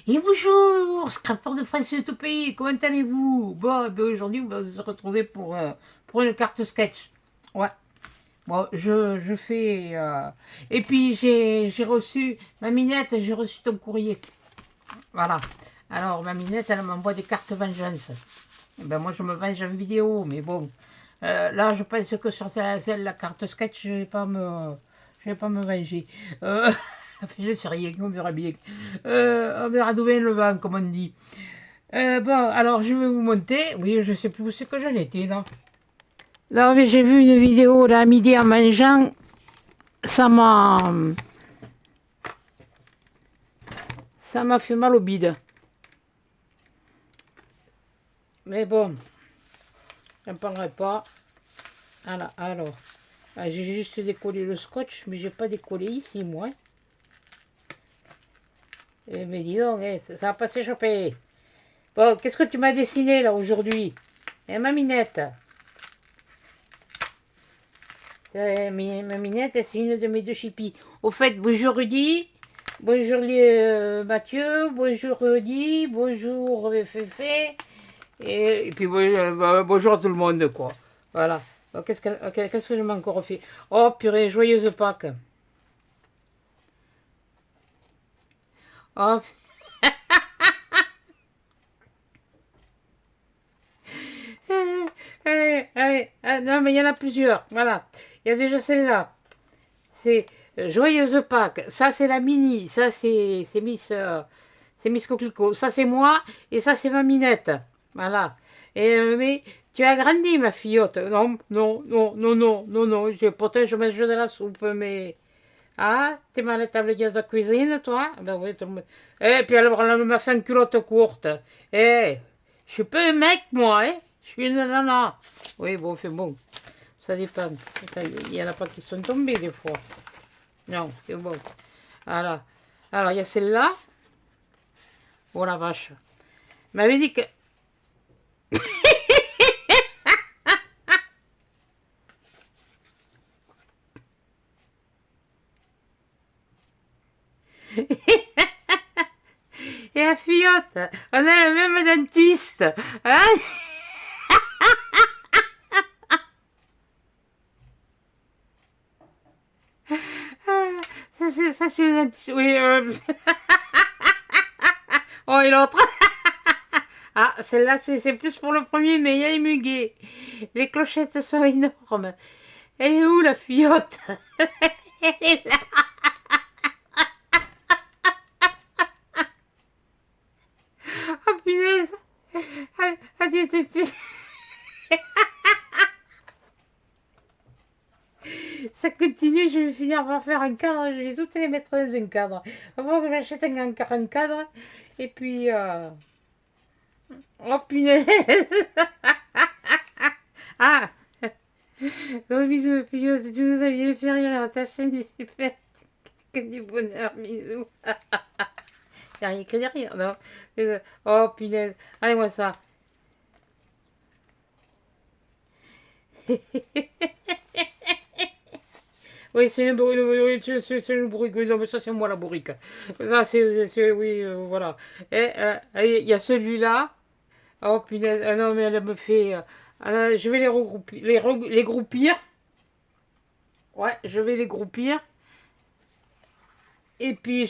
Et bonjour, scrapper de France de tout pays, comment allez-vous? Bon, ben aujourd'hui, on va se retrouver pour une carte sketch. Ouais, bon, je fais... Et puis, j'ai reçu, ma minette, j'ai reçu ton courrier. Voilà. Alors, ma minette, elle m'envoie des cartes vengeance. Eh ben, moi, je me venge en vidéo, mais bon. Là, je pense que sur la carte sketch, je vais pas me venger. Je sais rien, on verra bien. On verra d'où vient le vent, comme on dit. Bon, alors je vais vous monter. Oui, je sais plus où c'est que j'en étais là. Non, mais j'ai vu une vidéo là à midi en mangeant. Ça m'a. Ça m'a fait mal au bide. Mais bon, j'en parlerai pas. Voilà, alors. J'ai juste décollé le scotch, mais j'ai pas décollé ici, moi. Mais dis donc, ça va pas s'échapper. Bon, qu'est-ce que tu m'as dessiné là aujourd'hui? Ma minette. Ma minette, c'est une de mes deux chippies. Au fait, bonjour Rudy, bonjour Mathieu, bonjour Rudy, bonjour Féfé, et puis bonjour à tout le monde, quoi. Voilà. Qu'est-ce que je m'ai encore fait? Oh purée, joyeuse Pâques. Oh, non, mais il y en a plusieurs. Voilà. Il y a déjà celle-là. C'est Joyeuse Pâques. Ça, c'est la mini. Ça, c'est Miss Coquelicot. Ça, c'est moi. Et ça, c'est ma minette. Voilà. Mais tu as grandi, ma fillotte. Non, non, non, non, non, non, non. Pourtant, je mange de la soupe, mais. Ah, t'es mal à la table de la cuisine, toi? Ben oui, tout le monde. Et puis alors, elle m'a fait une culotte courte. Eh, je suis pas un mec, moi, hein? Je suis une nana. Oui, bon, c'est bon. Ça dépend. Il y en a pas qui sont tombés, des fois. Non, c'est bon. Voilà. Alors, il y a celle-là. Oh la vache. M'avait dit que. Et la fillotte, on a le même dentiste. Hein? Ça, c'est le dentiste. Oui. Oh, et l'autre. Ah, celle-là, c'est plus pour le premier, mais il y a les muguets. Les clochettes sont énormes. Elle est où, la fillotte? Elle est là. Oh, punaise. Ah, ah, ça continue, je vais finir par faire un cadre. Je vais tout les mettre dans un cadre. Avant que j'achète un cadre. Et puis... Oh, punaise. Ah. Oh, bisous, fillotte. Tu nous as bien fait rire. Ta chaîne est super. Que du bonheur, bisous. Il n'y a rien écrit derrière, non? Oh, punaise. Allez, moi ça. Oui, c'est le bruit, c'est le bruit. Non, mais ça, c'est moi la bourrique. Ça, oui, voilà. Et il y a celui-là. Oh, punaise. Ah non, mais elle me fait. Je vais les regrouper, les groupir. Ouais, je vais les groupir. Et puis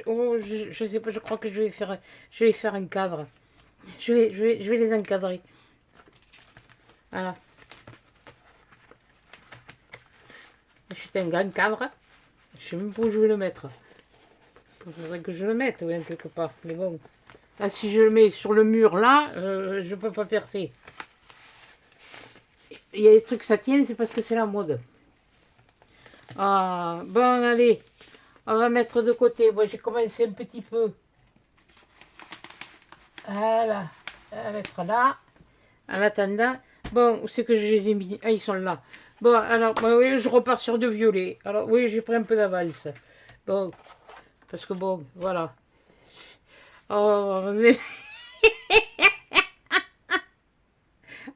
oh, je sais pas, je crois que je vais faire un cadre. Je vais les encadrer. Voilà. C'est un grand cadre. Je sais même pas où je vais le mettre. Il faudrait que je le mette, oui, quelque part. Mais bon. Là, si je le mets sur le mur, là, je peux pas percer. Il y a des trucs, ça tient, c'est parce que c'est la mode. Ah, bon, allez. On va mettre de côté. Moi, j'ai commencé un petit peu. Voilà. À mettre là. En attendant. Bon, où c'est que je les ai mis? Ah, ils sont là. Bon, alors, bah, oui, je repars sur de violet. Alors, oui, j'ai pris un peu d'avance. Bon, parce que bon, voilà. Oh,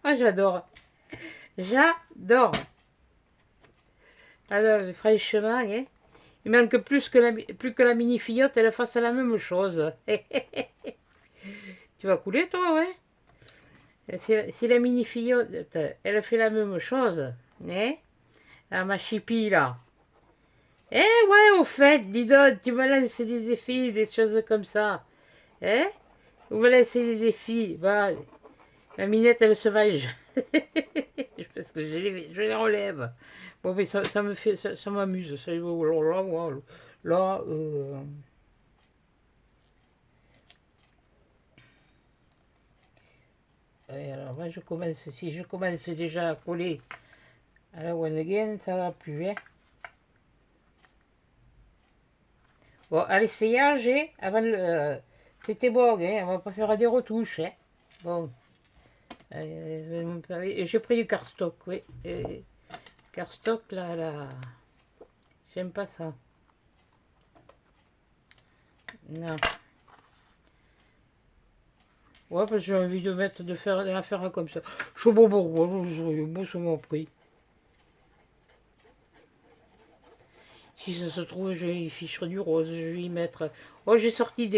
oh j'adore. J'adore. Alors, franchement, hein. Il manque plus que la mini fillotte, elle fasse la même chose. Tu vas couler toi, ouais? Si la mini fillotte, elle fait la même chose, hein? Ma chipie là. Eh ouais, au fait, dis donc, tu me lances des défis, des choses comme ça. Hein? Vous me laissez des défis. Bah, la minette, elle se venge. Parce que je les relève. Bon, mais ça me fait, ça m'amuse. Là, alors moi, si je commence déjà à coller à la one again, ça va plus, hein. Bon, à l'essayage, avant c'était bon, hein, on va pas faire des retouches, hein. Bon, j'ai pris du cardstock, oui. Cardstock, là, j'aime pas ça. Non. Ouais, parce que j'ai envie de la faire comme ça. Je sais pas pourquoi, moi ça m'a pris. Si ça se trouve, je vais y ficher du rose, je vais y mettre. Oh, j'ai sorti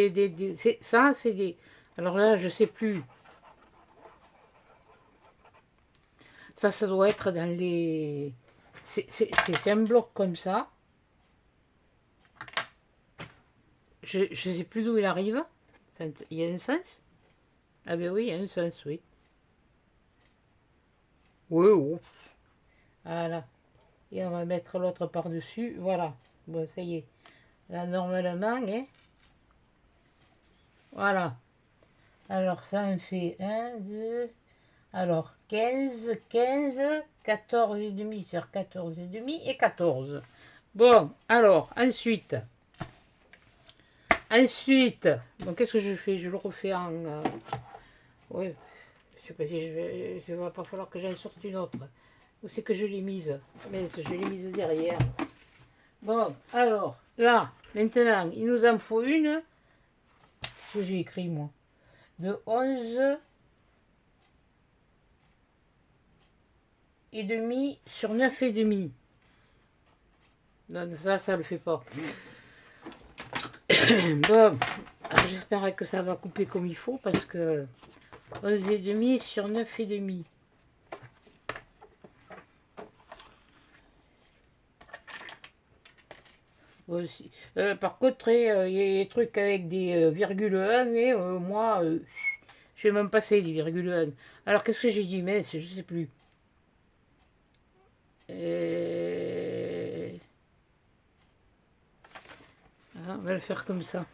ça, c'est des. Alors là, je sais plus. Ça doit être dans les. C'est un bloc comme ça. Je sais plus d'où il arrive. Il y a un sens? Ah ben oui, il y a un sens, oui. Oui, oui. Voilà. Et on va mettre l'autre par-dessus. Voilà. Bon, ça y est. Là, normalement, hein. Voilà. Alors, ça en fait 1, 2. Alors, 15, 15, 14 et demi sur 14 et demi et 14. Bon, alors, ensuite. Bon, qu'est-ce que je fais? Je le refais en... oui, je sais pas si il va pas falloir que j'en sorte une autre. Où c'est que je l'ai mise? Mais je l'ai mise derrière. Bon, alors, là, maintenant, il nous en faut une. Ce que j'ai écrit, moi. De 11 et demi sur 9 et demi. Non, ça le fait pas. Bon, j'espère que ça va couper comme il faut parce que 11 et demi sur 9 et demi. Aussi. Par contre, il y a des trucs avec des virgule 1 et moi, je vais même passer des virgule 1. Alors, qu'est-ce que j'ai dit? Mais je sais plus. Ah, on va le faire comme ça.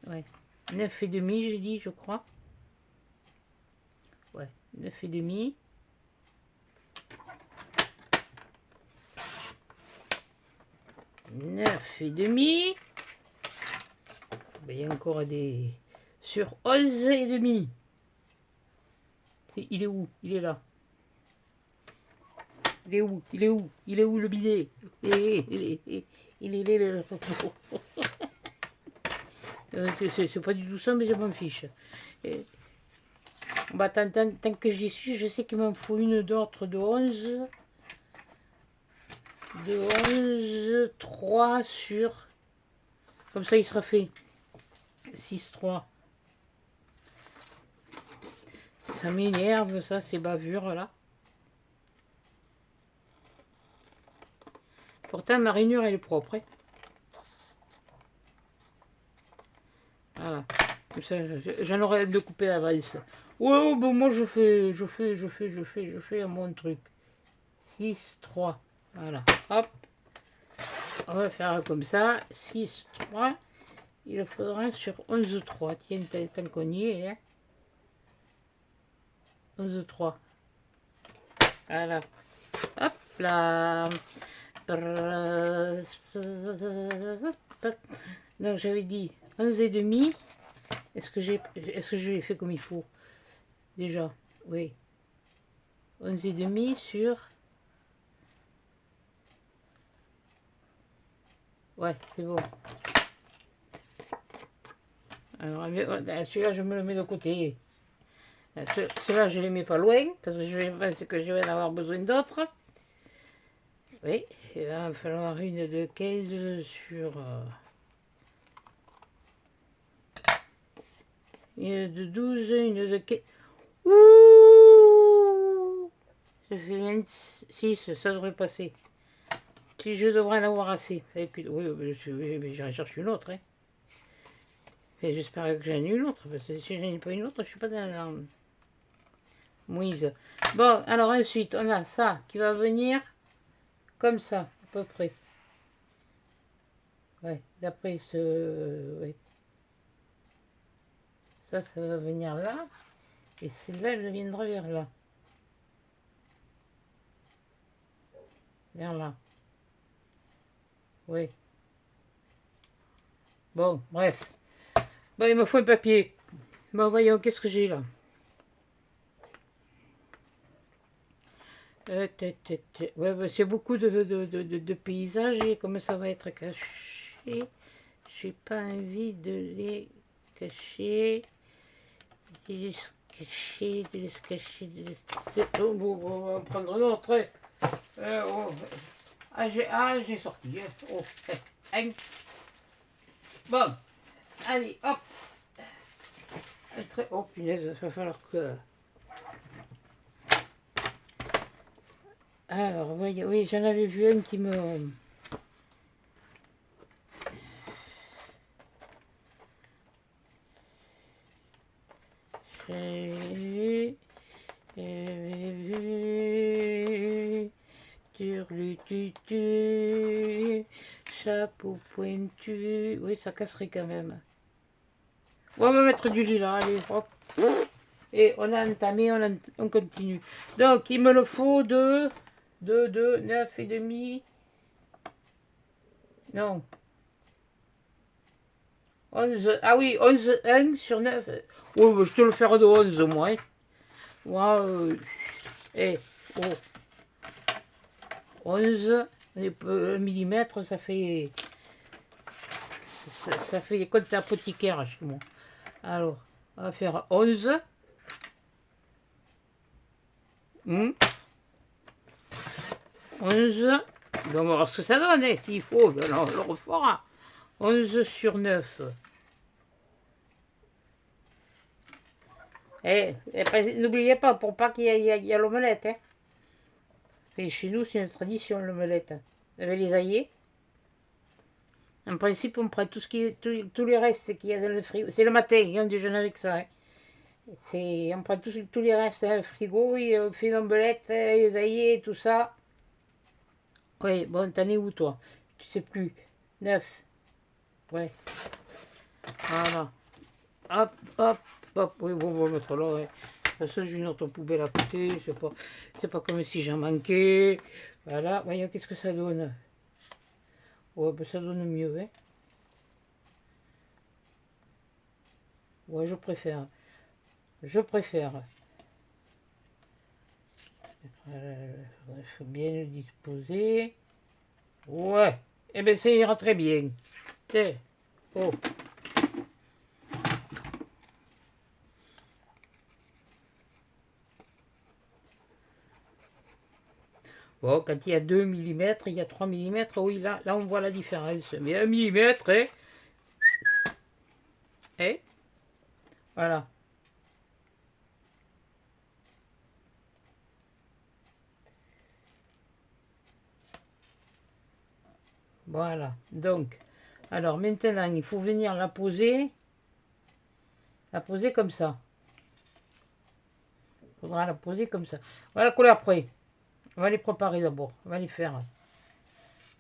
Ouais. 9 et demi, j'ai dit, je crois. Ouais, 9 et demi. Neuf et demi. Il y a encore des... Sur 11 et demi. Il est où? Il est là. Il est où? Il est où? Il est où le bidet? Il est le... C'est pas du tout ça, mais je m'en fiche. Bah, tant que j'y suis, je sais qu'il m'en faut une d'autre de 11. De 11, 3 sur... Comme ça, il sera fait. 6, 3. Ça m'énerve, ça, ces bavures, là. Pourtant, ma rainure, elle est propre. Hein. Voilà. J'en aurais de couper l'avance. Ouais, bon, moi, je fais mon truc. 6, 3. Voilà. Hop. On va faire comme ça. 6, 3. Il faudra sur 11, 3. Tiens, tant qu'on y est. Hein. 11, 3. Voilà. Hop là. Donc j'avais dit 11 et demi. Est-ce que je l'ai fait comme il faut? Déjà, oui. 11 et demi sur... Ouais, c'est bon. Alors, celui-là, je me le mets de côté. Celui-là, je les mets pas loin, parce que je pense que je vais en avoir besoin d'autres. Oui, il va falloir une de 15 sur... une de 12, une de 15... Ouh, ça fait 26, ça devrait passer. Si je devrais en avoir assez. Avec une... Oui, mais j'irai chercher une autre. Hein. Et j'espère que j'en ai une autre, parce que si j'en ai pas une autre, je suis pas dans la mouise. Bon, alors ensuite, on a ça qui va venir comme ça, à peu près. Ouais, d'après ce... Ouais. Ça va venir là. Et celle-là, elle viendra vers là. Vers là. Oui. Bon, bref. Bon, il me faut un papier. Bon, voyons, qu'est-ce que j'ai là? Ouais, bah, c'est beaucoup de paysages et comme ça va être caché, j'ai pas envie de les cacher, de les cacher, de les cacher, de les... Oh, bon, on va prendre un autre. Oh. J'ai sorti. Oh, hein. Bon, allez, hop. Oh punaise, il va falloir que... Alors, voyez, oui, j'en avais vu un qui me... J'avais vu... Turlututu, chapeau pointu... Oui, ça casserait quand même. On va mettre du lilas, allez, hop. Et on a entamé, on continue. Donc, il me le faut de 9 et demi. Non. 11, ah oui, 11, 1 sur 9. Oui, bah, je te le faire de 11 moi. Hein. Wow. Et, oh. 11 millimètres, ça fait... Ça fait des comptes apothicaires chez moi. Alors, on va faire 11. 11. On va voir ce que ça donne, hein. S'il faut, ben on le refera. 11 sur 9. N'oubliez pas, pour pas qu'il y ait l'omelette. Hein. Et chez nous, c'est une tradition, l'omelette. Avec les aillés. En principe, on prend tout ce qui est, tous les restes qu'il y a dans le frigo. C'est le matin, on déjeune avec ça. Hein. On prend tous les restes dans le frigo, et on fait l'omelette, les aillés, tout ça. Oui, bon, t'en es où, toi? Tu sais plus. 9. Ouais. Voilà. Hop, hop, hop. Oui, bon, on va mettre là, ouais. De toute façon, j'ai une autre poubelle à côté. C'est pas comme si j'en manquais. Voilà. Voyons, qu'est-ce que ça donne. Ouais, ben ça donne mieux, hein. Ouais, je préfère. Je préfère. Il faut bien le disposer. Ouais. Eh bien, ça ira très bien. Oh. Bon, quand il y a 2 mm, il y a 3 mm, oui, là on voit la différence. Mais 1 mm, hein, et voilà. Voilà. Donc, alors maintenant, il faut venir la poser comme ça. Il faudra la poser comme ça. Voilà la couleur après. On va les préparer d'abord. On va les faire.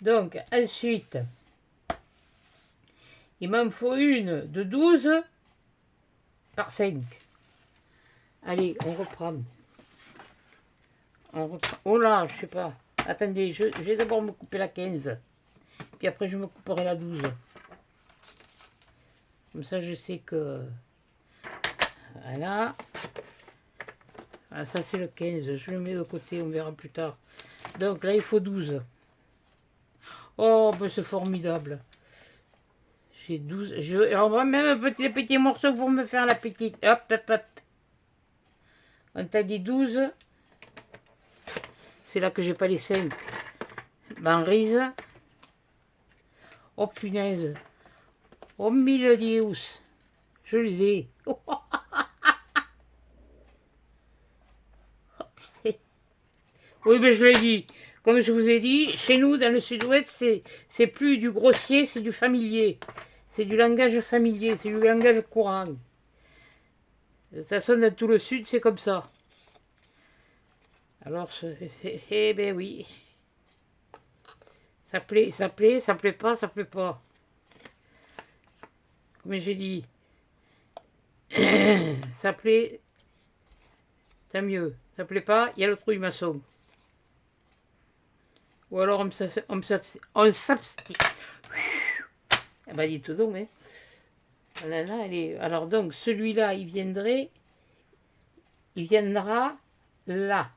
Donc, ensuite, il m'en faut une de 12 par 5. Allez, on reprend. Oh là, je sais pas. Attendez, je vais d'abord me couper la 15. Puis après, je me couperai la 12. Comme ça, je sais que... Voilà. Ah, ça, c'est le 15. Je le mets de côté, on verra plus tard. Donc là, il faut 12. Oh, ben c'est formidable. J'ai 12. On va même les petits morceaux pour me faire la petite. Hop, hop, hop. On t'a dit 12. C'est là que j'ai pas les 5. Banrise. Oh punaise. Oh mille dius. Je les ai. Oh, oui, mais je l'ai dit. Comme je vous ai dit, chez nous, dans le sud-ouest, c'est plus du grossier, c'est du familier. C'est du langage familier, c'est du langage courant. De toute façon, dans tout le sud, c'est comme ça. Alors, eh ben oui. Ça plaît, ça plaît, ça plaît pas, ça plaît pas. Comme j'ai dit, ça plaît, tant mieux. Ça plaît pas, il y a le trouille maçon. Ou alors on s'abstient. Eh ben dis tout donc, hein. Nana, elle est... Alors donc, celui-là, il viendra là.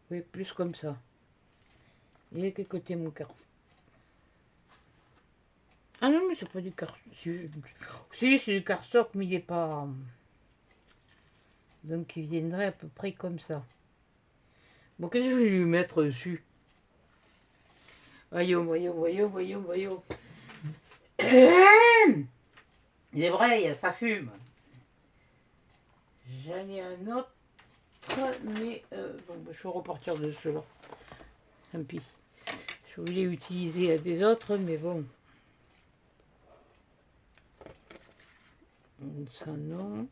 Oui, plus comme ça. Il est quel côté mon carton? Ah non, mais c'est pas du carton. Si, c'est du cardstock, mais il n'est pas... Donc il viendrait à peu près comme ça. Bon, qu'est-ce que je vais lui mettre dessus? Voyons. Il est vrai, ça fume. J'en ai un autre, mais bon, je vais repartir de cela. Tant pis. Je voulais utiliser des autres, mais bon. Ça non.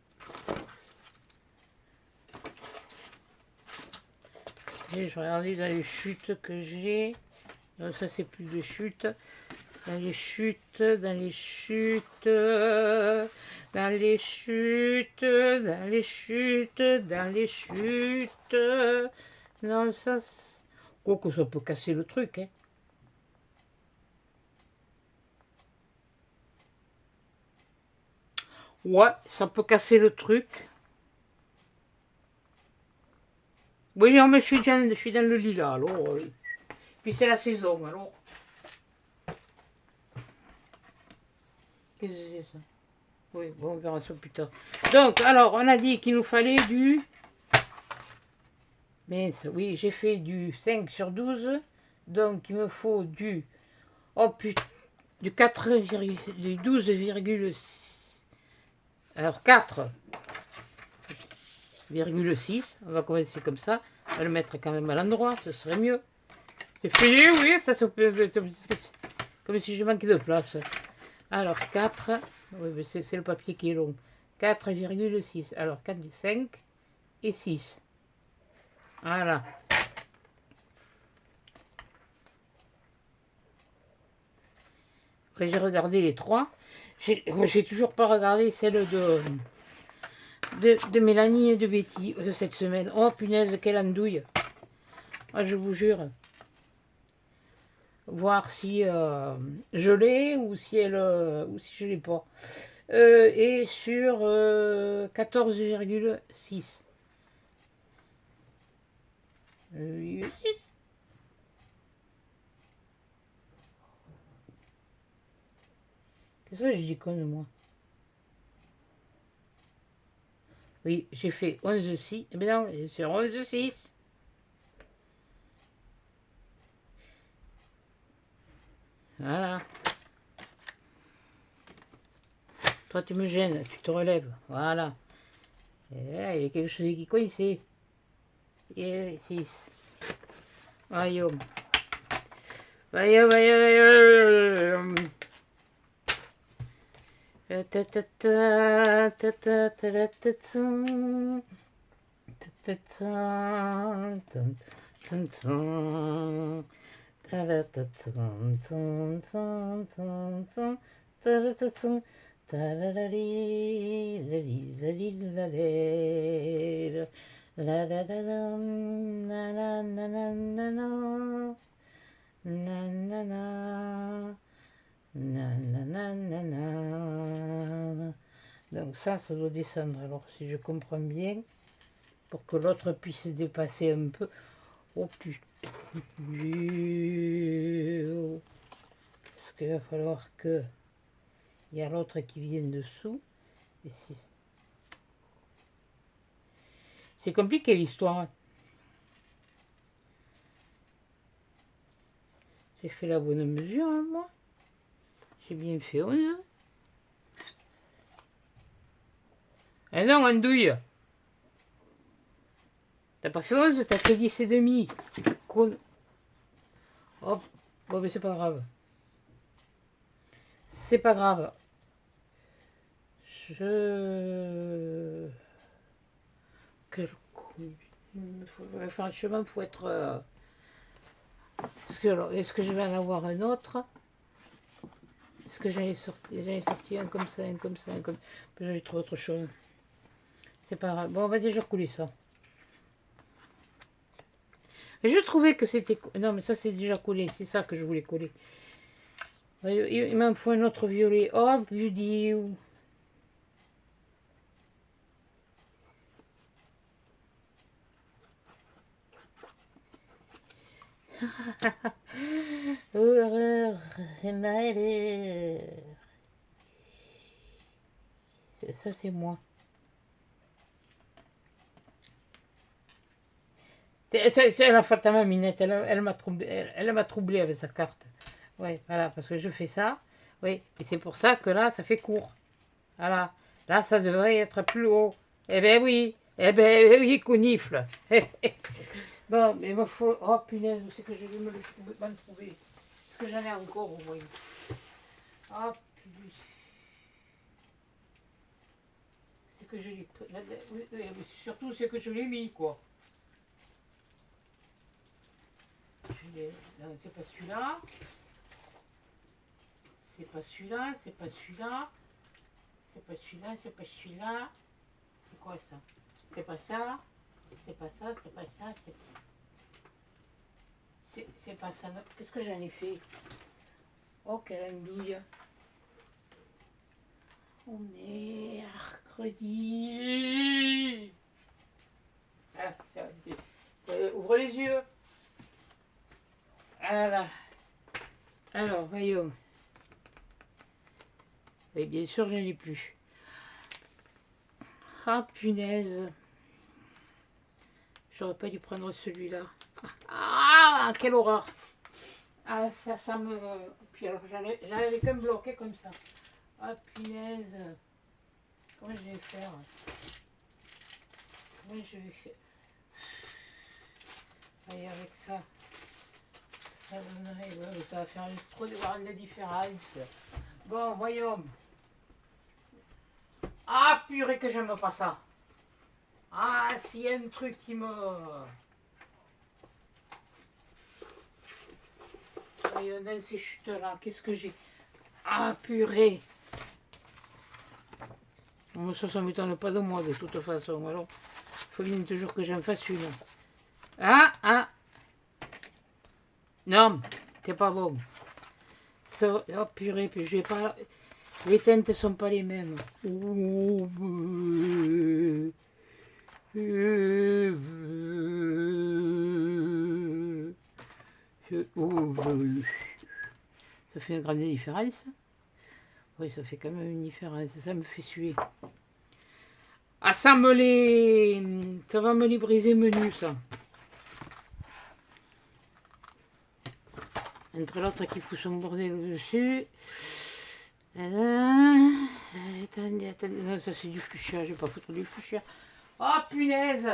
Et je regardais dans les chutes que j'ai. Non, ça c'est plus de chutes. Dans les chutes. Non, ça. Quoi que ça peut casser le truc, hein. Ouais, ça peut casser le truc. Oui, non, mais je suis dans le lilas, alors. Puis c'est la saison, alors. Qu'est-ce que c'est ça? Oui, bon, on verra ça plus tard. Donc, alors, on a dit qu'il nous fallait du... Mais oui, j'ai fait du 5 sur 12. Donc, il me faut du... Oh putain, du 4, du 12,6. Alors, 4,6. On va commencer comme ça. On va le mettre quand même à l'endroit, ce serait mieux. C'est fini, oui, ça se peut... Comme si je manquais de place. Alors, 4... Oui, c'est le papier qui est long. 4,6. Alors, 4, 5 et 6. Voilà. J'ai regardé les trois. J'ai toujours pas regardé celle de Mélanie et de Betty de cette semaine. Oh punaise, quelle andouille. Ah, je vous jure. Voir si je l'ai ou si je l'ai pas. Et sur 14,6. Qu'est-ce que j'ai dit con de moi? Oui, j'ai fait 11,6. Mais non, sur 11,6. Voilà. Toi, tu me gênes, tu te relèves. Voilà. Et là, il y a quelque chose qui coince. Et 6. Voyons. Voyons. Donc ça doit descendre. Alors si je comprends bien, pour que l'autre puisse dépasser un peu. Oh putain. Parce qu'il va falloir que il y a l'autre qui vienne dessous. Et si... C'est compliqué l'histoire. J'ai fait la bonne mesure, hein, moi. J'ai bien fait 11. Ah non, andouille. T'as pas fait 11, t'as fait 10 et demi. Hop. Bon, mais c'est pas grave. C'est pas grave. Quel coup. Franchement, faut être... Est-ce que je vais en avoir un autre? Est-ce que j'en ai sorti un comme ça, un comme ça, un comme ça? J'ai trouvé autre chose. C'est pas grave. Bon, on va déjà couler ça. Et je trouvais que c'était... Non, mais ça, c'est déjà collé. C'est ça que je voulais coller. Il m'en faut un autre violet. Oh, Buddy. Horreur et malheur. Ça, c'est moi. C'est la faute à ma minette. Elle m'a troublé avec sa carte. Ouais, voilà, parce que je fais ça. Oui, et c'est pour ça que là, ça fait court. Voilà. Là, ça devrait être plus haut. Eh ben oui. Eh ben oui, conifle. Bon, mais il me faut... Oh, punaise, où c'est que je vais me le trouver? Est-ce que j'en ai encore, au moins? Oh, punaise. C'est que je l'ai... Surtout, c'est que je l'ai mis, quoi. Non, c'est pas celui-là. C'est pas celui-là, c'est pas celui-là. C'est pas celui-là, c'est pas celui-là. C'est quoi ça? C'est pas ça. C'est pas ça, c'est pas ça, c'est pas ça. Qu'est-ce que j'en ai fait? Oh, quelle andouille. On est mercredi. Ah, ouvre les yeux. Voilà. Alors, voyons. Et bien sûr, je n'en ai plus. Ah, punaise. J'aurais pas dû prendre celui-là. Ah, quelle horreur. Ah, ça me... Puis alors, j'en avais qu'un bloqué comme ça. Ah, punaise. Comment je vais faire? Comment je vais faire? Allez, avec ça. Ça donnerait... Ouais, ça va faire trop de voir la différence. Bon, voyons. Ah, purée que j'aime pas ça. Ah, s'il y a un truc qui me... Voyons, dans ces chutes-là, qu'est-ce que j'ai? Ah, purée. Bon, ça m'étonne pas de moi, de toute façon. Alors, il faut bien toujours que j'en fasse une. Ah. Non, c'est pas bon. Ça, oh, purée, puis je vais pas... Les teintes sont pas les mêmes. Ça fait une grande différence. Oui, ça fait quand même une différence. Ça me fait suer. Ah, ça va me les briser menu, ça. Entre l'autre qui fout son bordel dessus. Attendez. Non, ça c'est du fuchsia. Je vais pas foutre du fuchsia. Oh, punaise!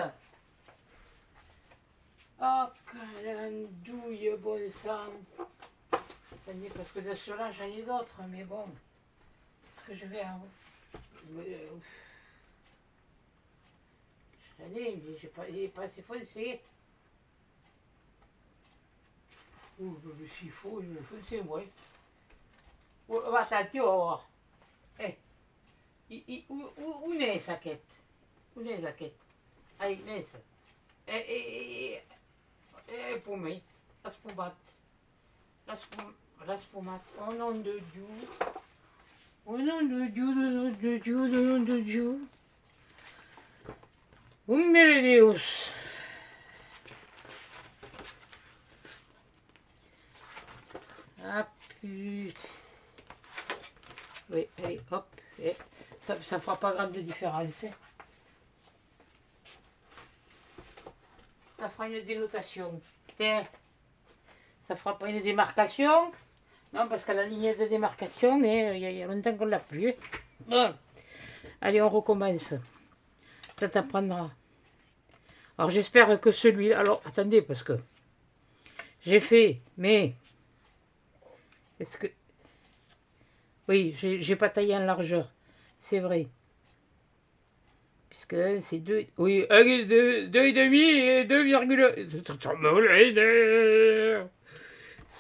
Oh, calendouille, bon sang! Attendez, parce que de ceux-là, j'en ai d'autres, mais bon. Est-ce que je vais en... J'en ai, mais il n'est pas assez foncé. S'il faut, je vais le foncer, moi. Oh, attends, tu vas voir. Où est sa quête? Où est la quête? Allez, laisse. Pour moi, la spumate. La spumate. Au nom de Dieu. Au nom de Dieu, au nom de Dieu, au nom de Dieu. Deus. Ah putain. Oui, allez, hop. Ça fera pas grave de différence. ça fera une dénotation. Tiens, ça fera pas une démarcation. Non, parce qu'à la ligne de démarcation, il y a longtemps qu'on l'a plus. Bon. Allez, on recommence. Ça t'apprendra. Alors, j'espère que celui-là... Alors, attendez, parce que j'ai fait, mais... Est-ce que... Oui, j'ai pas taillé en largeur. C'est vrai. Puisque c'est 2... Oui, 2,5 et 2,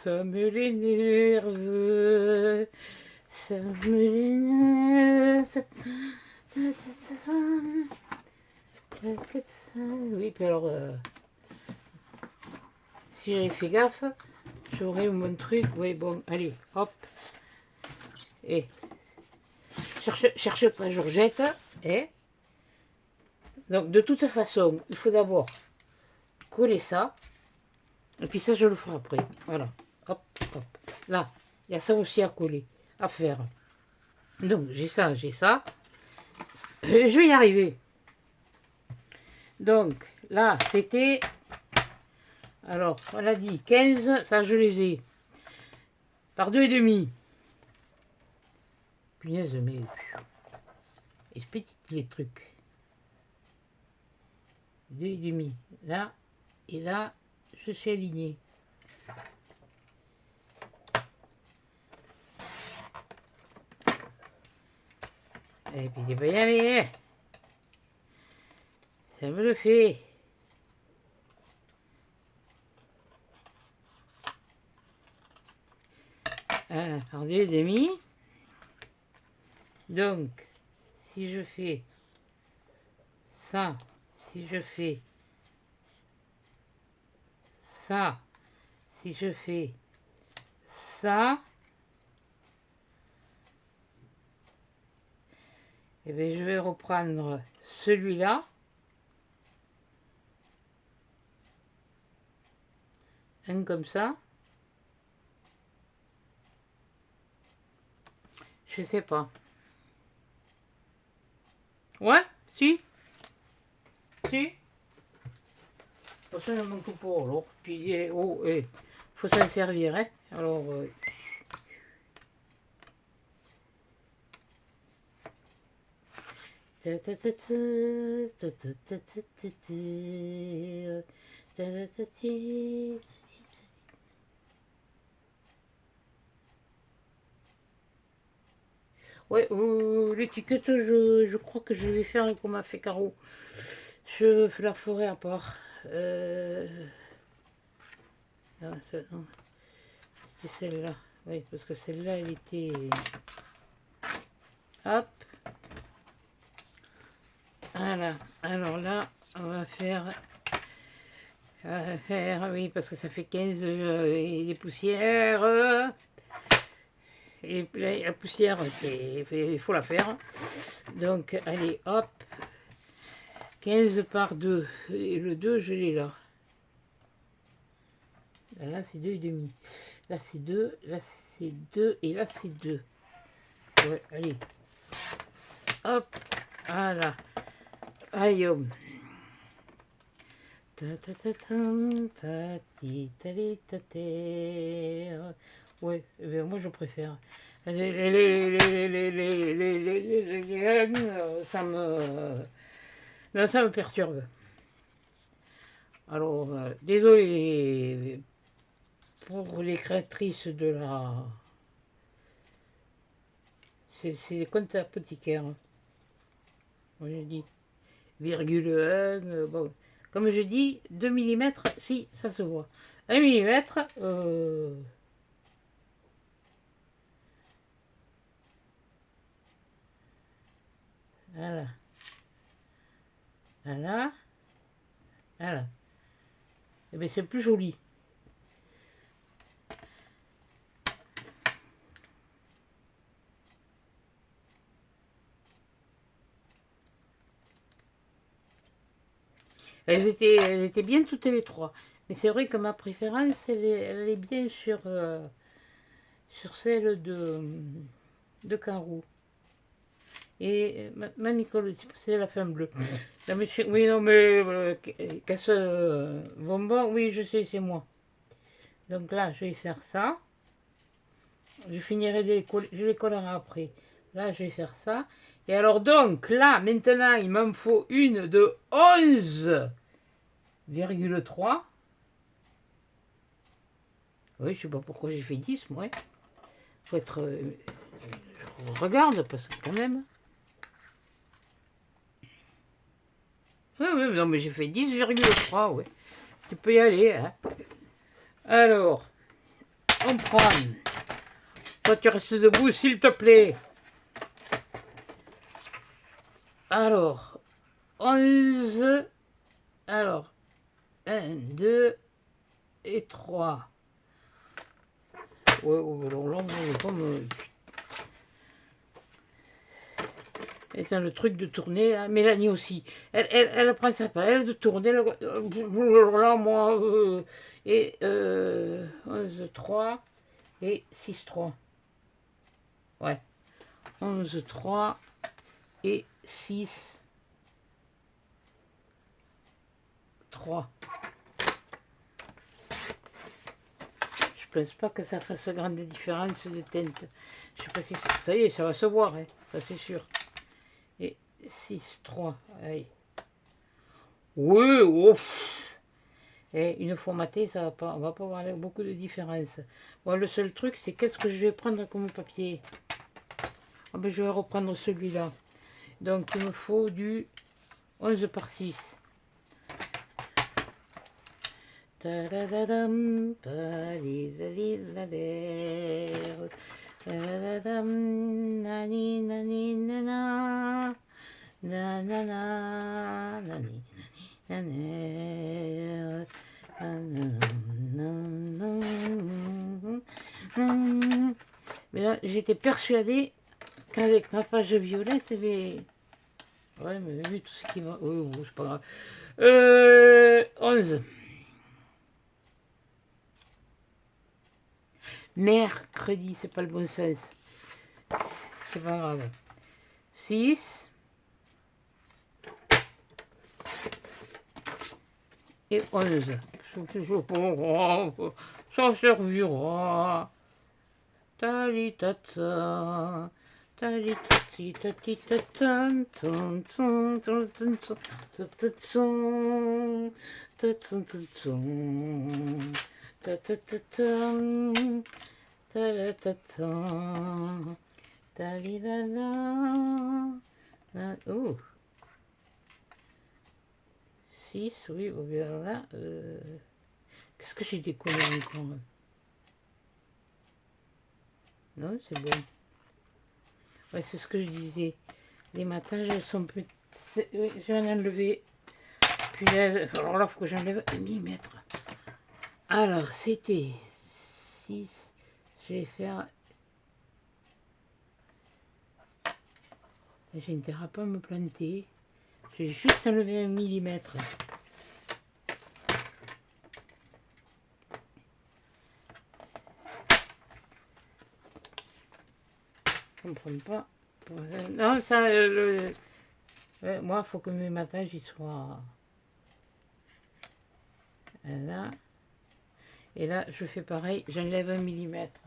ça me l'énerve. Ça me l'énerve. Ça me l'énerve. Oui, puis alors... si j'avais fait gaffe, j'aurais mon truc. Oui, bon, allez, hop. Et cherche pas Georgette. Et donc, de toute façon, il faut d'abord coller ça. Et puis ça, je le ferai après. Voilà. Hop, hop. Là, il y a ça aussi à coller, à faire. Donc, j'ai ça, j'ai ça. Je vais y arriver. Donc, là, c'était... Alors, on a dit 15, ça, je les ai. Par 2,5. Punaise, mais... Et petit les trucs. 2,5. Là, et là, je suis aligné. Et puis, il va y aller. Ça me le fait. Par 2,5. Donc, si je fais ça, si je fais ça, si je fais ça, et bien je vais reprendre celui-là. Un comme ça. Je sais pas. Ouais, si. Si. Pour ça, je manque pour alors. Puis, oh, faut s'en servir, hein. Alors, ouais, l'étiquette, je crois que je vais faire comme a fait Caro. Je la ferai à part. Non, c'est celle-là. Oui, parce que celle-là, elle était... Hop. Voilà. Alors là, on va faire... oui, parce que ça fait 15 et des poussières. Et la poussière, il faut la faire. Donc, allez, hop. 15 par 2. Et le 2, je l'ai là. Là, c'est 2,5. Là, c'est 2. Là, c'est 2. Et là, c'est 2. Ouais, allez. Hop. Voilà. Aïe. Ta ta ta tam, ta ti ta li ta terre. Ouais, moi je préfère. Ça me... Non, ça me perturbe. Alors, désolé pour les créatrices de la... C'est des comptes apothicaires. Moi je dis virgule 1, bon. Comme je dis, 2 mm, si, ça se voit. 1 mm, voilà. Voilà. Voilà. Et bien c'est plus joli. Elles étaient bien toutes les trois. Mais c'est vrai que ma préférence, elle est bien sur celle de Caro. Et mamie colle, c'est la femme bleue. Non, mais oui, non, mais casse bonbon, oui, je sais, c'est moi. Donc là, je vais faire ça. Je finirai de les coller, je les collerai après. Là, je vais faire ça. Et alors donc, là, maintenant, il m'en faut une de 11,3. Oui, je sais pas pourquoi j'ai fait 10, moi. Faut être... je regarde, parce que quand même... Oui, oui, non, mais j'ai fait 10,3, ouais. Tu peux y aller, hein. Alors, on prend... Toi, tu restes debout, s'il te plaît. Alors, 11... Alors, 1, 2 et 3. Ouais, ouais, alors là, comme... Et c'est le truc de tourner, là. Mélanie aussi. Elle prend sa part, elle de tourner. Là, moi... et 11, 3 et 6, 3. Ouais. 11, 3 et 6, 3. Je pense pas que ça fasse grande différence de teinte. Je sais pas si ça y est, ça va se voir, hein. Ça c'est sûr. Et 6, 3. Allez. Oui, ouf. Et une fois maté, ça va pas, on va pas avoir beaucoup de différence. Bon, le seul truc, c'est qu'est-ce que je vais prendre comme papier. Ah ben, je vais reprendre celui-là. Donc, il me faut du 11 par 6. Tadadadam, palizalilader. Tadadam, nani, nani, nana. Nanana, nani, nani, mais là, j'étais persuadée qu'avec ma page violette, mais... Ouais, mais vu tout ce qui va... Oui, oui, c'est pas grave. 11. Mercredi, c'est pas le bon sens. C'est pas grave. 6. Et 11. Ça servira. Talitata. Talitati tati tatan ton ton ton ton ton ton ton ton ton talilala. Oh, 6, oui, on verra là. Qu'est-ce que j'ai décollé encore? Non, c'est bon. Ouais, c'est ce que je disais. Les matages, elles sont petites. Oui, je vais en enlever. Puis là, alors là, il faut que j'enlève 1 millimètre. Alors, c'était 6. Je vais faire... J'ai intérêt à pas me planter. Je vais juste enlever 1 millimètre. Je comprends pas. Non, ça, ouais, moi, il faut que mes matages ils soient là. Et là, je fais pareil, j'enlève 1 millimètre.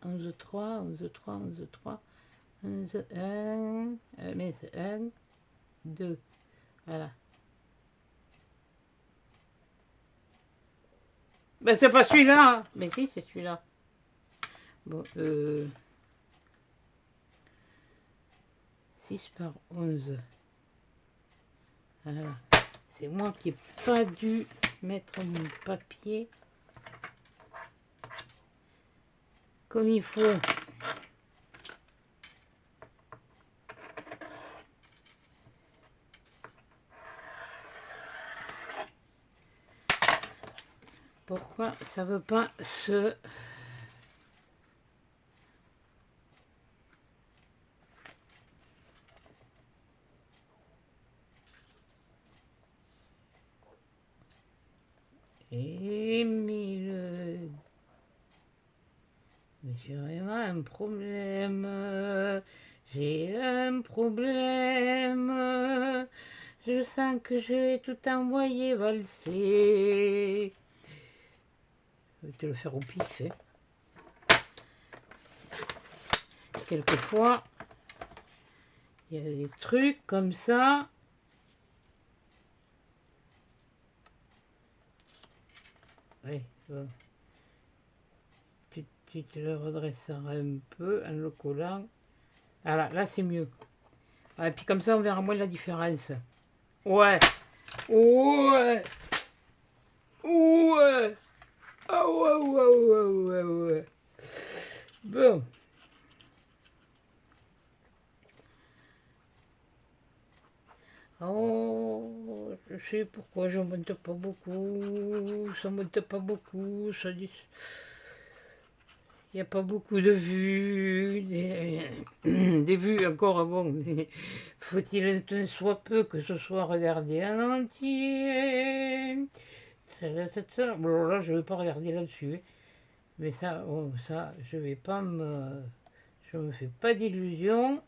11, 3, 11, 3, 11, 3, 11, 1, mais 1, 2, voilà. Ben c'est pas celui-là, hein. Mais si, c'est celui-là. Bon, 6 par 11. Voilà. C'est moi qui n'ai pas dû mettre mon papier comme il faut. Pourquoi ça veut pas se... Émile... Mais j'ai vraiment un problème. J'ai un problème. Je sens que je vais tout envoyer valser. Je vais te le faire au pif. Hein. Quelquefois, il y a des trucs comme ça. Oui, bon. Tu te le redresseras un peu en le collant. Voilà, là c'est mieux. Et puis comme ça, on verra moins la différence. Ouais. Ouais. Ouais. Ah ouais, ouais, ouais, ouais, ouais. Bon. Oh, je sais pourquoi je monte pas beaucoup. Ça monte pas beaucoup. Ça dit... Il n'y a pas beaucoup de vues, des vues encore, bon, mais faut-il un soit peu que ce soit regardé en entier. Bon, là, je ne vais pas regarder là-dessus, hein. Mais ça, bon, ça, je vais pas me... Je me fais pas d'illusions.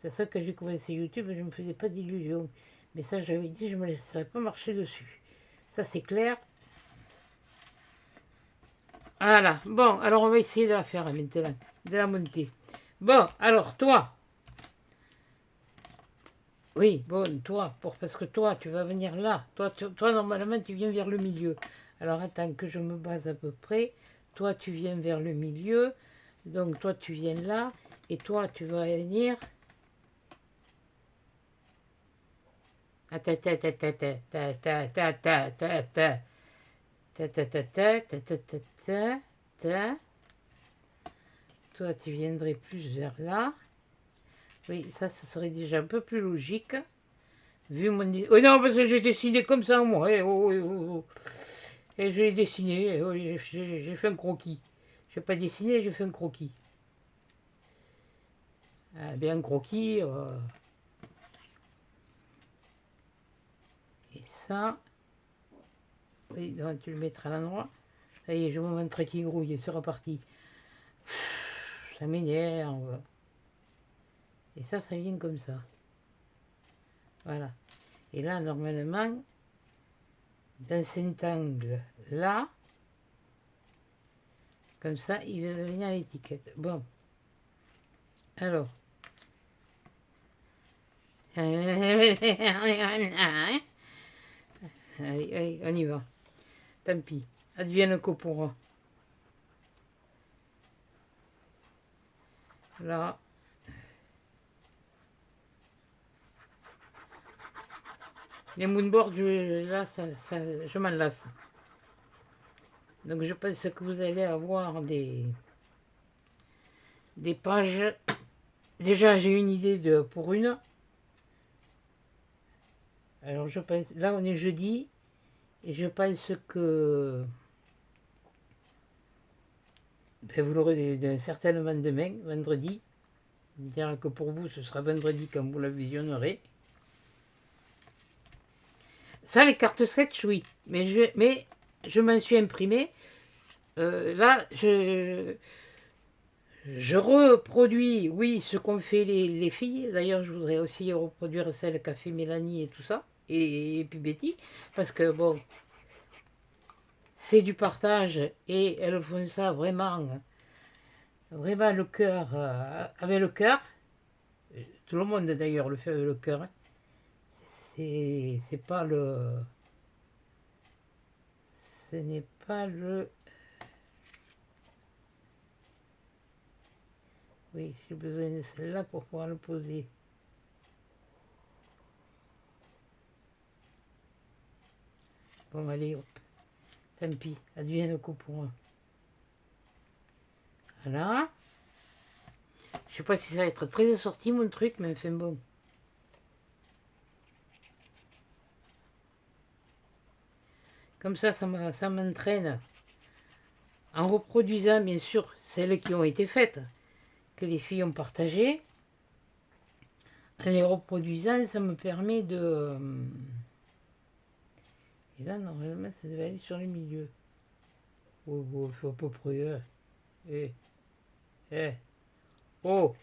C'est ça que j'ai commencé YouTube, je ne me faisais pas d'illusions. Mais ça, j'avais dit, je ne me laisserais pas marcher dessus. Ça, c'est clair. Voilà, bon, alors on va essayer de la faire maintenant, de la monter. Bon, alors toi, oui, bon, toi, parce que toi, tu vas venir là. Toi, normalement, tu viens vers le milieu. Alors attends que je me base à peu près. Toi, tu viens vers le milieu. Donc toi, tu viens là. Et toi, tu vas venir... Attends, attends, attends, attends, attends, attends, attends, toi, tu viendrais plus vers là. Oui, ça serait déjà un peu plus logique. Vu mon... Oh non, parce que j'ai dessiné comme ça, moi. Et je l'ai dessiné. J'ai fait un croquis. Je n'ai pas dessiné, j'ai fait un croquis. Ah, bien un croquis. Et ça... Oui, donc, tu le mettras à l'endroit. Ça y est, je mon ventre qui grouille, c'est reparti. Ça m'énerve. Et ça vient comme ça. Voilà. Et là, normalement, dans cet angle-là, comme ça, il va venir à l'étiquette. Bon. Alors. Allez, allez, on y va. Tant pis. Advienne que pourra. Là. Les moonboards, là, je m'en lasse. Donc je pense que vous allez avoir des pages. Déjà, j'ai une idée pour une. Alors je pense, là on est jeudi, et je pense que ben, vous l'aurez certainement demain, vendredi. Je dirais que pour vous, ce sera vendredi quand vous la visionnerez. Ça, les cartes sketch, oui. Mais je m'en suis imprimé. Là, je reproduis, oui, ce qu'ont fait les filles. D'ailleurs, je voudrais aussi reproduire celle qu'a fait Mélanie et tout ça. Et puis Betty. Parce que, bon, c'est du partage. Et elles font ça vraiment le cœur, avec le cœur. Tout le monde d'ailleurs le fait avec le cœur. Hein. C'est pas le... Ce n'est pas le... Oui, j'ai besoin de celle-là pour pouvoir le poser. Bon, allez, hop. Tant pis, advienne que pourra. Voilà. Je sais pas si ça va être très assorti mon truc, mais enfin bon. Comme ça m'entraîne. En reproduisant, bien sûr, celles qui ont été faites, que les filles ont partagées. En les reproduisant, ça me permet de... Et là, normalement, ça devait aller sur le milieu. Oh, il faut à peu près... et, et, o,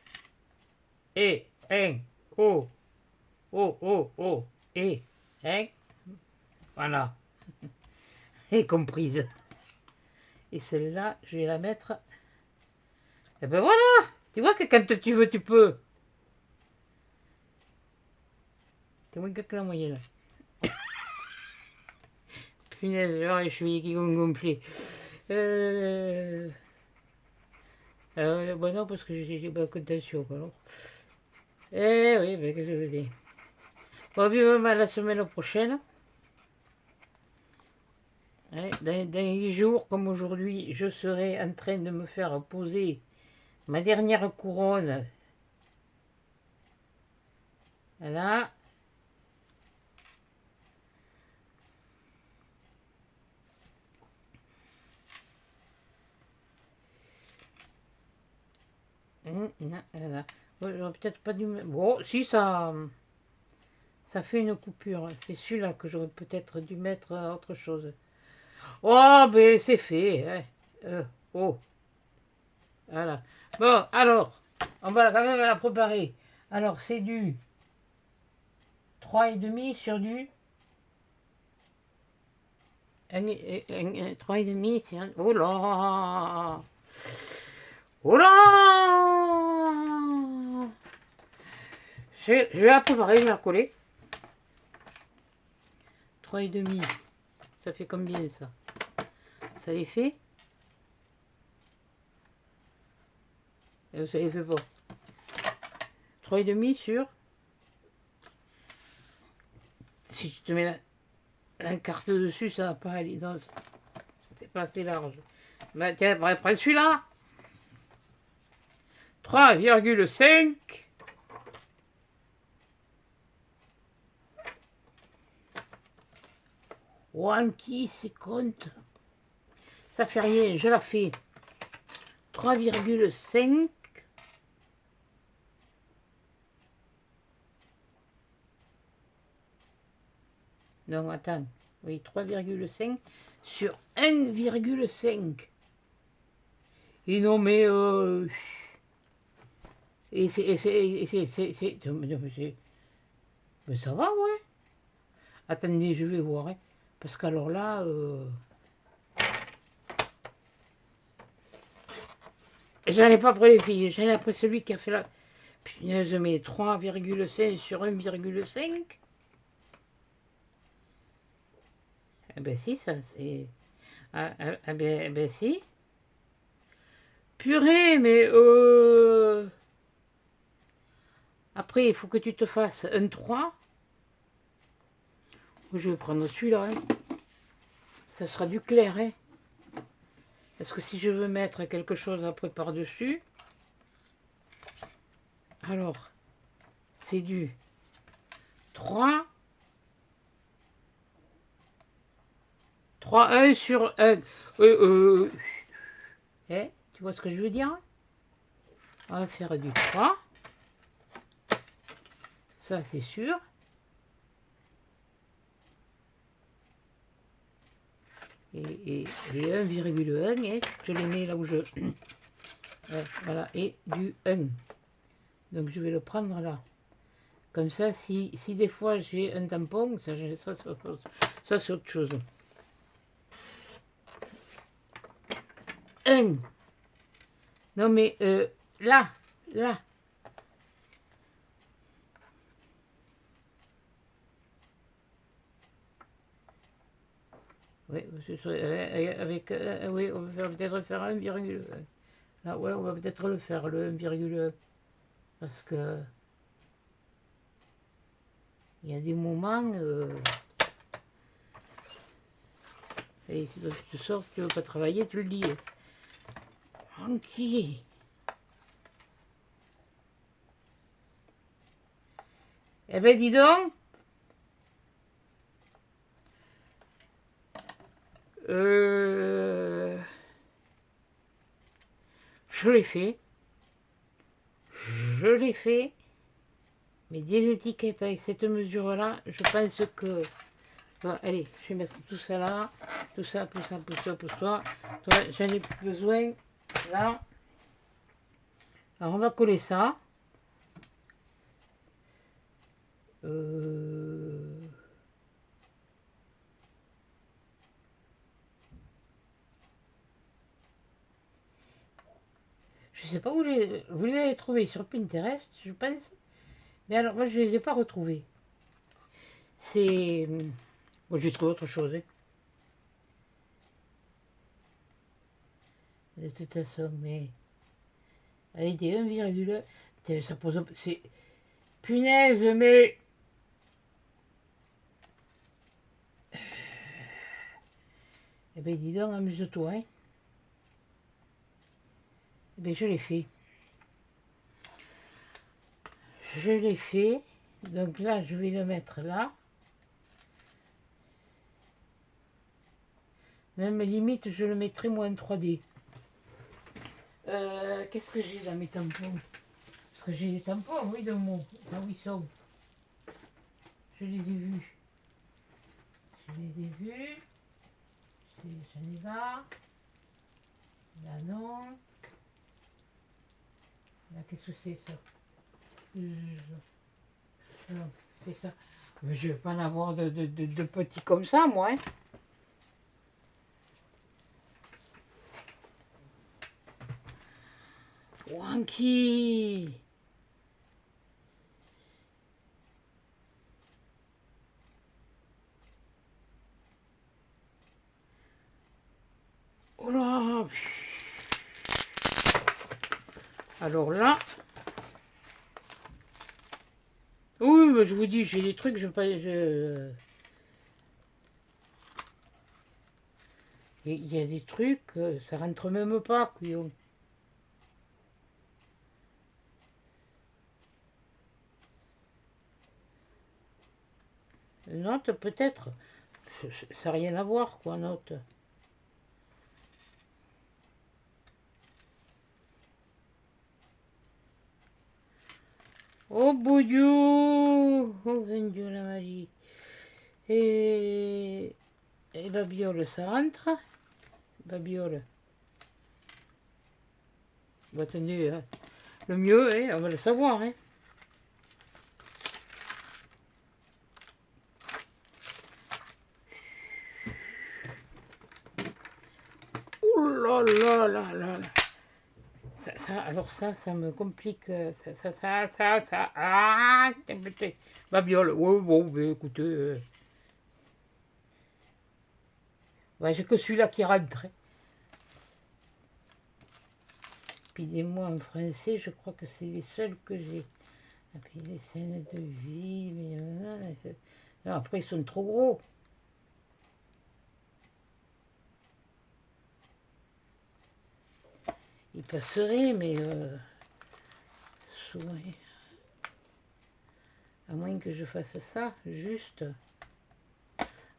et, un, o, et, un. Voilà. Et comprise. Et celle-là, je vais la mettre. Et ben voilà. Tu vois que quand tu veux, tu peux. C'est moins que la moyenne. Punaise, genre les chevilles qui vont gonfler. Bon non, parce que j'ai pas de contention, alors. Eh oui, ben qu'est-ce que je veux dire. Bon, vivement la semaine prochaine. Hein, dans 8 jours, comme aujourd'hui, je serai en train de me faire poser ma dernière couronne. Voilà. Non, voilà. Bon, j'aurais peut-être pas dû... Bon, si ça fait une coupure. C'est celui-là que j'aurais peut-être dû mettre autre chose. Oh, ben c'est fait. Hein. Oh, voilà. Bon, alors, on va quand même la préparer. Alors, c'est du 3,5 sur du 3,5 sur... Oh là! Oh là! Je vais la préparer, je vais la coller. 3,5. Ça fait combien ça? Ça les fait? Ça les fait pas. 3,5 sur... Si tu te mets la carte dessus, ça va pas aller dans... C'est pas assez large. Bah tiens, prends celui-là. 3,5. Wanky, c'est compte. Ça fait rien, je la fais. 3,5. Non, attends. Oui, 3,5 sur 1,5. Et non, mais... Mais ça va, ouais. Attendez, je vais voir. Hein. Parce qu'alors là... J'en ai pas pris les filles. J'en ai pris celui qui a fait la... Punaise, mais 3,5 sur 1,5. Eh ben si, ça c'est... ben si. Purée, mais... Après, il faut que tu te fasses un 3. Je vais prendre celui-là. Hein. Ça sera du clair. Hein. Parce que si je veux mettre quelque chose après par-dessus... Alors, c'est du 3... 1 sur 1. Eh, tu vois ce que je veux dire? On va faire du 3. Ça, c'est sûr. Et 1,1, hein, je les mets là où je... Ouais, voilà, et du 1. Donc, je vais le prendre là. Comme ça, si des fois j'ai un tampon, ça c'est autre chose. 1. Non, mais là. Oui, avec, oui, on va peut-être faire 1,1. Là, ouais, on va peut-être le faire, le 1,1. Parce que il y a des moments... et si tu te sors, si tu veux pas travailler, tu le dis. Tranquille. Eh ben, dis donc. Je l'ai fait. Mais des étiquettes avec cette mesure-là, je pense que... Bon, allez, je vais mettre tout ça là. Tout ça, pour ça. Toi, j'en ai plus besoin. là. Alors, on va coller ça. Je sais pas où vous les avez trouvés sur Pinterest, je pense. Mais alors, moi, je les ai pas retrouvés. C'est... Bon, j'ai trouvé autre chose. Hein. De toute façon, mais... Avec des 1, putain, ça pose... C'est... Punaise, mais... Eh ben, dis donc, amuse-toi, hein. Eh ben, je l'ai fait. Je l'ai fait. Donc là, je vais le mettre là. Même limite, je le mettrai moins 3D. Qu'est-ce que j'ai dans mes tampons? Parce que j'ai des tampons, oui, dans mon... Ah oui, ça. Je les ai vus. Je les ai vus. J'en ai là. Là, non. Là, qu'est-ce que c'est, ça? Non, c'est ça. Mais je vais pas en avoir de petits comme ça, moi. Hein. Wanky. Oh là. Alors là. Oui, mais je vous dis, j'ai des trucs, il y a des trucs, ça rentre même pas, couillon. Note, peut-être. Ça n'a rien à voir, quoi, note. Oh, bouillou. Oh, mon Dieu, la magie. Et Babiole, ça rentre. Babiole. Bah, attendez, hein. Le mieux, hein, on va le savoir. Hein. Ouh là là là là là. Alors ça me complique. Ça. Ah, putain. Babiole, ouais, bon, bah, écoutez. Ouais, j'ai que celui-là qui rentre. Hein. Puis des mots en français, je crois que c'est les seuls que j'ai. Et puis les scènes de vie, mais non, après ils sont trop gros. Ils passeraient, mais souvent, à moins que je fasse ça, juste.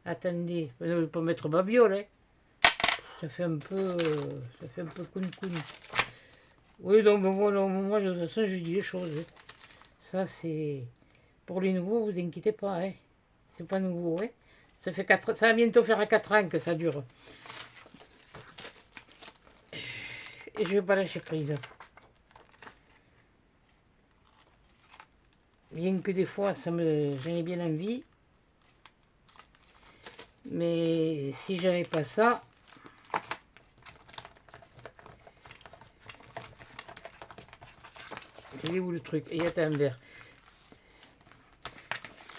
Attendez, je ne vais pas mettre Babiole, hein. Ça fait un peu coun. Oui, donc moi, de toute façon, je dis les choses. Hein. Ça, c'est... Pour les nouveaux, vous inquiétez pas, hein. C'est pas nouveau, hein. Ça va bientôt faire à 4 ans que ça dure. Et je vais pas lâcher prise. Bien que des fois, j'en ai bien envie. Mais si j'avais pas ça... Il est où le truc? Il y a un verre.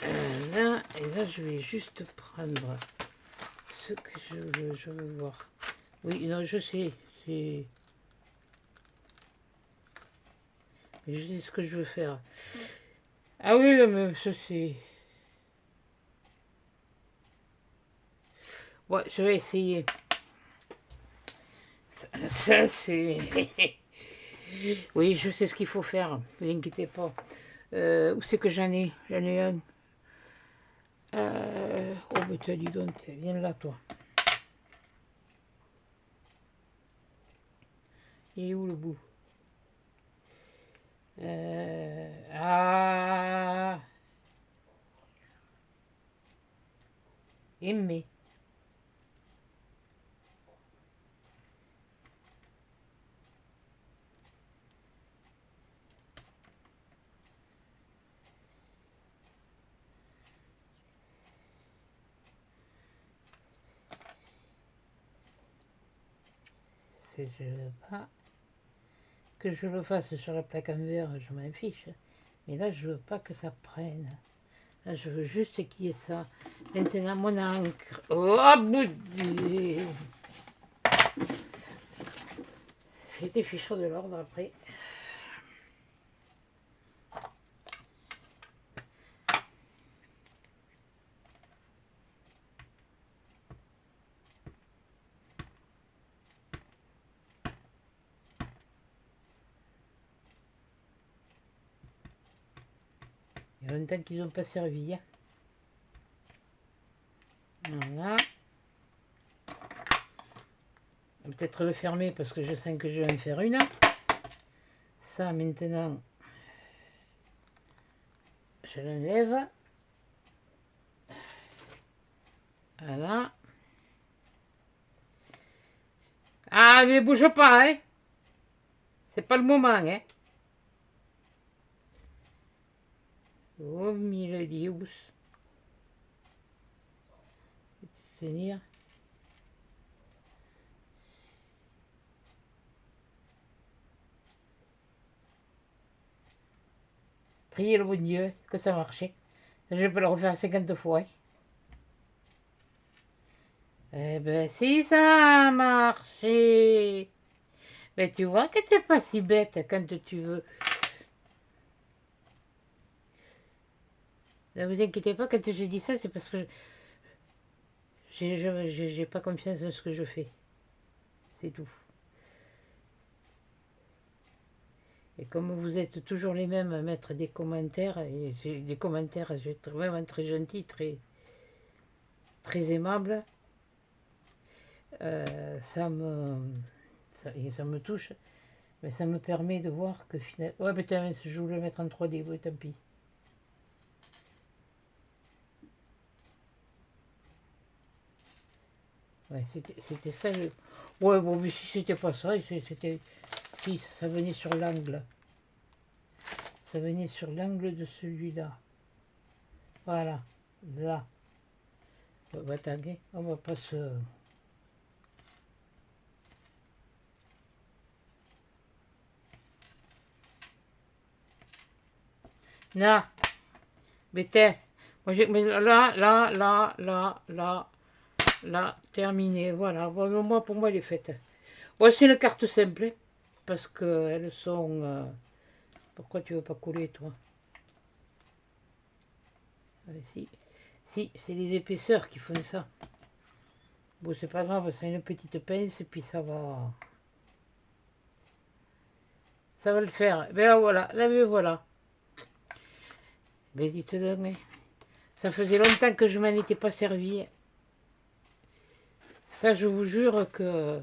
Là, et là, je vais juste prendre ce que je veux voir. Oui, non, je sais, c'est... Mais je sais ce que je veux faire. Ah oui, non, mais ça c'est... Ouais, je vais essayer. Ça c'est... Oui, je sais ce qu'il faut faire, ne vous inquiétez pas. Où c'est que j'en ai? J'en ai un. Oh, mais t'as dit donc, viens là, toi. Et où le bout? Ah, aimer. je veux pas que je le fasse sur la plaque en verre, je m'en fiche. Mais là, je veux pas que ça prenne. Là, je veux juste qu'il y ait ça. Maintenant, mon encre. Oh, bouddhi. J'ai des fichures de l'ordre après. Il y a longtemps qu'ils n'ont pas servi. Hein. Voilà. On va peut-être le fermer parce que je sens que je vais en faire une. Ça, maintenant, je l'enlève. Voilà. Ah, mais bouge pas, hein. C'est pas le moment, hein. Oh, mille dios. Seigneur. Priez le bon Dieu que ça marche. Je peux le refaire 50 fois. Hein. Eh ben, si ça a marché. Mais tu vois que t'es pas si bête quand tu veux. Ne vous inquiétez pas, quand je dis ça, c'est parce que j'ai pas confiance en ce que je fais. C'est tout. Et comme vous êtes toujours les mêmes à mettre des commentaires, et j'ai des commentaires vraiment très gentils, très aimables, ça me touche, mais ça me permet de voir que finalement... Ouais, putain, je voulais le mettre en 3D, ouais, tant pis. Ouais, c'était ça. Ouais, bon, mais si c'était pas ça, c'était... Si, ça venait sur l'angle. Ça venait sur l'angle de celui-là. Voilà, là. On va taguer, on va pas se... Là, mais là, terminé, voilà. Bon, moi, pour moi, elle est faite. Voici une carte simple, parce qu'elles sont... Pourquoi tu veux pas coller, toi? Si, c'est les épaisseurs qui font ça. Bon, c'est pas grave, c'est une petite pince, et puis ça va... Ça va le faire. Ben là, voilà, là, mais voilà. Mais dites donc, hein. Ça faisait longtemps que je m'en étais pas servi. Ça, je vous jure que...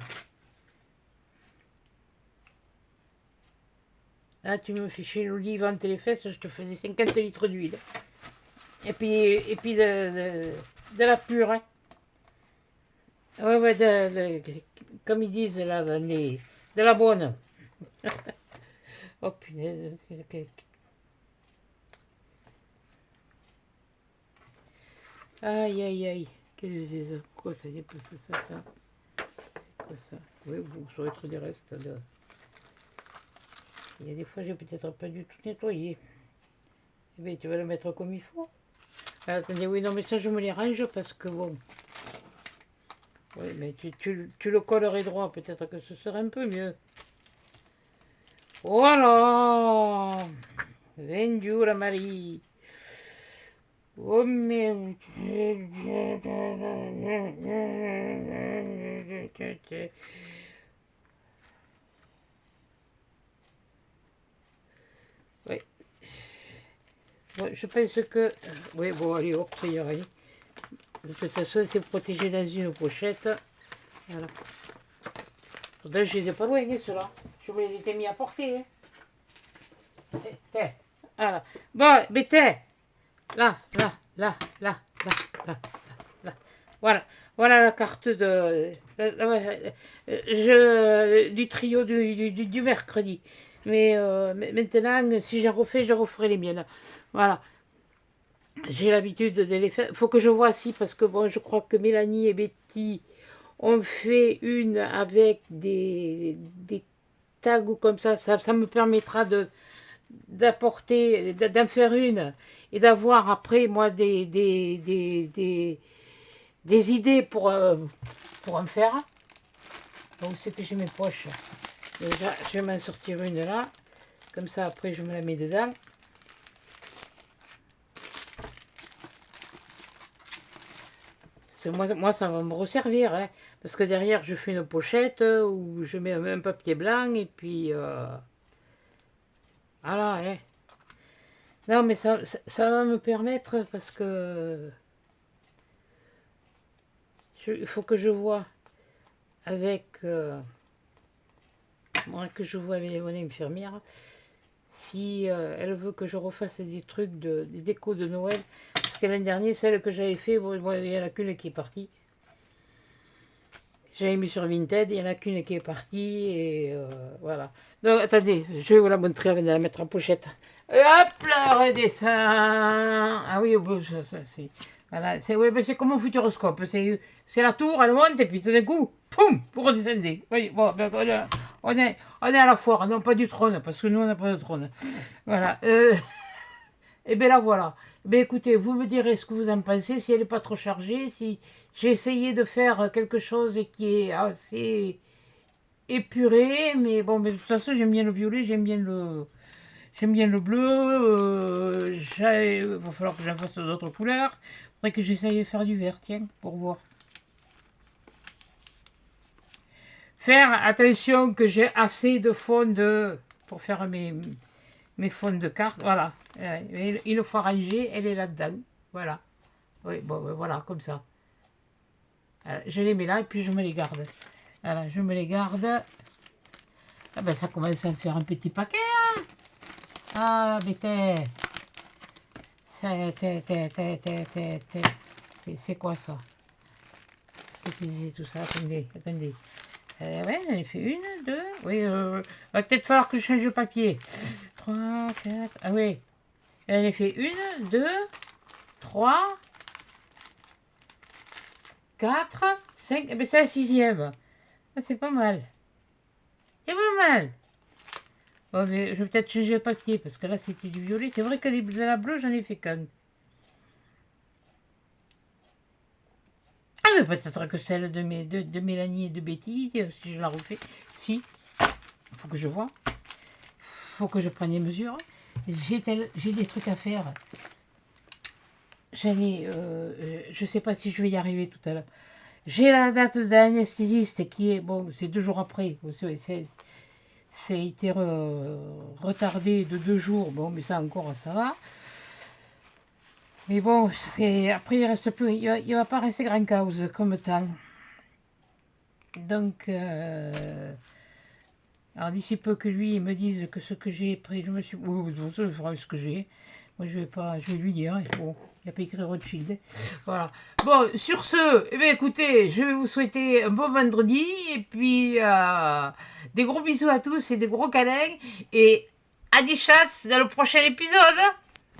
Ah, tu me fichais l'olive entre les fesses, je te faisais 50 litres d'huile. Et puis de la pure. Hein. Ouais, comme ils disent là, de la bonne. Oh punaise. Aïe, aïe, aïe. Qu'est-ce que c'est ça? Quoi ça? C'est ça? C'est quoi ça? Oui, vous saurez trop des restes. Là. Il y a des fois, j'ai peut-être pas du tout nettoyé. Eh bien, tu vas le mettre comme il faut. Alors, attendez, oui, non, mais ça, je me les range parce que bon. Oui, mais tu le collerais droit, peut-être que ce serait un peu mieux. Voilà! Vendu la Marie! Oh merde! Oui. Bon, je pense que... Oui, bon, allez, hop, ça ira. De toute façon, c'est protégé dans une pochette. Voilà. Pourtant, je les ai pas loin, hein, ceux-là. Je vous les ai mis à portée. Hein. Voilà. Bon, mais là. Voilà. Voilà la carte de... du trio du mercredi. Mais maintenant, si j'en refais, je referai les miennes. Voilà. J'ai l'habitude de les faire. Il faut que je vois si, parce que bon, je crois que Mélanie et Betty on fait une avec des tags ou comme ça me permettra d'apporter, d'en faire une et d'avoir après moi des idées pour en faire. Donc c'est que j'ai mes poches. Déjà, je vais m'en sortir une là. Comme ça, après, je me la mets dedans. Moi, ça va me resservir. Hein, parce que derrière, je fais une pochette où je mets un papier blanc. Et puis, voilà. Hein. Non, mais ça va me permettre parce que il faut que je vois avec... que je vois avec mon infirmière si elle veut que je refasse des trucs des décos de Noël. Parce que l'année dernière, celle que j'avais fait, bon, il y en a qu'une qui est partie. J'avais mis sur Vinted, il y en a qu'une qui est partie, et voilà. Donc, attendez, je vais vous la montrer avant de la mettre en pochette. Et hop là, redescend. Ah oui, bon, c'est... Voilà, c'est ouais, c'est comme un futuroscope. C'est la tour, elle monte, et puis tout d'un coup, poum, vous redescendez. Oui, bon, ben, on est à la foire, non pas du trône, parce que nous, on n'a pas de trône. Voilà. Et bien là, voilà. Ben écoutez, vous me direz ce que vous en pensez, si elle n'est pas trop chargée, si j'ai essayé de faire quelque chose qui est assez épuré, mais bon, mais de toute façon, j'aime bien le violet, j'aime bien le bleu, il va falloir que j'en fasse d'autres couleurs, il faudrait que j'essaye de faire du vert, tiens, pour voir. Faire attention que j'ai assez de fond pour faire mes fonds de cartes, voilà. Il faut ranger, elle est là-dedans, voilà. Oui, bon, voilà, comme ça. Voilà, je les mets là et puis je me les garde. Voilà, je me les garde. Ah ben ça commence à me faire un petit paquet. Hein. Ah, mais c'est quoi ça? Qu'est-ce que c'est tout ça? Attendez, attendez. Ouais, j'en ai fait une, deux. Oui, va peut-être falloir que je change de papier. 3, 4. Ah oui. J'en ai fait une, deux, 3, 4, 5. Eh bien, c'est la sixième. Ah, c'est pas mal. C'est pas mal. Bon, mais je vais peut-être changer de papier parce que là, c'était du violet. C'est vrai que de la bleue, j'en ai fait qu'un. Ah, mais peut-être que celle de Mélanie et de Betty, si je la refais. Si. Il faut que je vois. Faut que je prenne les mesures. J'ai des trucs à faire. Je sais pas si je vais y arriver tout à l'heure. J'ai la date d'anesthésiste qui est, bon, c'est 2 jours après. C'est été retardé de 2 jours. Bon, mais ça encore, ça va. Mais bon, après, il reste plus, il va pas rester grand cause comme temps. Donc, alors d'ici peu que lui il me dise que ce que j'ai pris, je me suis... Oui, je ferai ce que j'ai. Moi, je vais lui dire. Bon, il n'y a pas écrit Rothschild. Voilà. Bon, sur ce, eh bien, écoutez, je vais vous souhaiter un bon vendredi. Et puis, des gros bisous à tous et des gros câlins. Et à des chats dans le prochain épisode.